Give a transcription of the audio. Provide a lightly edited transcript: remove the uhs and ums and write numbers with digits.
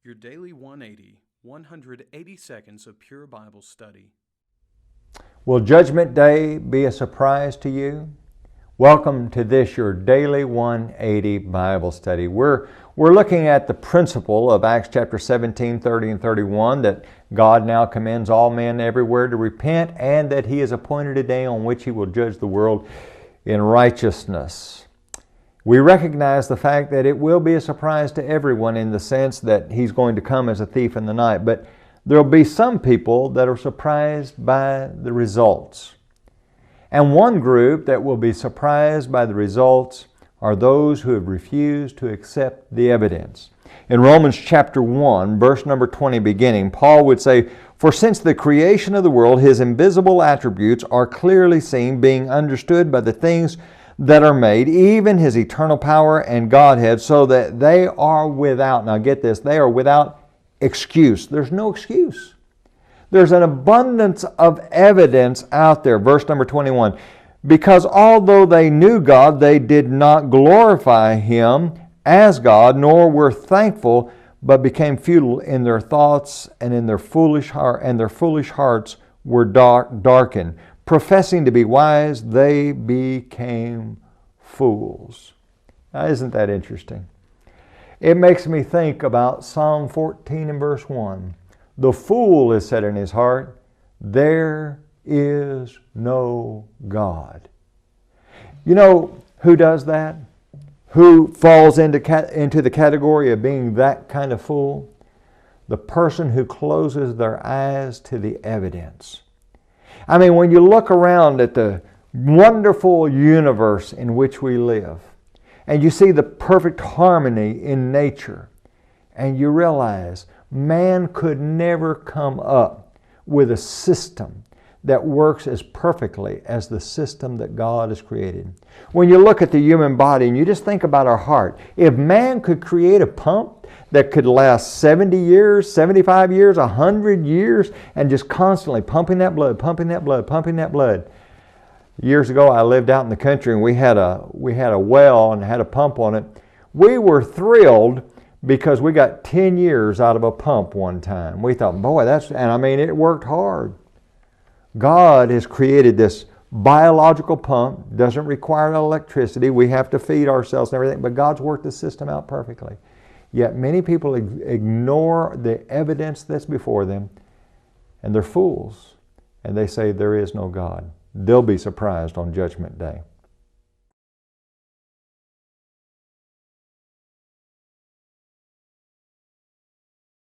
Your Daily 180, 180 seconds of pure Bible study. Will Judgment Day be a surprise to you? Welcome to this, your Daily 180 Bible study. We're looking at the principle of Acts chapter 17, 30, and 31, that God now commends all men everywhere to repent, and that He has appointed a day on which He will judge the world in righteousness. We recognize the fact that it will be a surprise to everyone in the sense that He's going to come as a thief in the night, but there will be some people that are surprised by the results. And one group that will be surprised by the results are those who have refused to accept the evidence. In Romans chapter 1, verse number 20 beginning, Paul would say, "For since the creation of the world, His invisible attributes are clearly seen, being understood by the things that are made, even His eternal power and Godhead, so that they are without," now get this, they are without excuse. There's no excuse. There's an abundance of evidence out there. Verse number 21, "Because although they knew God, they did not glorify Him as God, nor were thankful, but became futile in their thoughts, and in their foolish hearts were darkened. Professing to be wise, they became fools." Now, isn't that interesting? It makes me think about Psalm 14 and verse 1. "The fool has said in his heart, there is no God." You know who does that? Who falls into the category of being that kind of fool? The person who closes their eyes to the evidence. I mean, when you look around at the wonderful universe in which we live, and you see the perfect harmony in nature, and you realize man could never come up with a system that works as perfectly as the system that God has created. When you look at the human body and you just think about our heart, if man could create a pump that could last 70 years, 75 years, 100 years, and just constantly pumping that blood, pumping that blood, pumping that blood. Years ago, I lived out in the country, and we had a well and had a pump on it. We were thrilled because we got 10 years out of a pump one time. We thought, boy, it worked hard. God has created this biological pump, doesn't require electricity. We have to feed ourselves and everything, but God's worked the system out perfectly. Yet many people ignore the evidence that's before them, and they're fools, and they say there is no God. They'll be surprised on Judgment Day.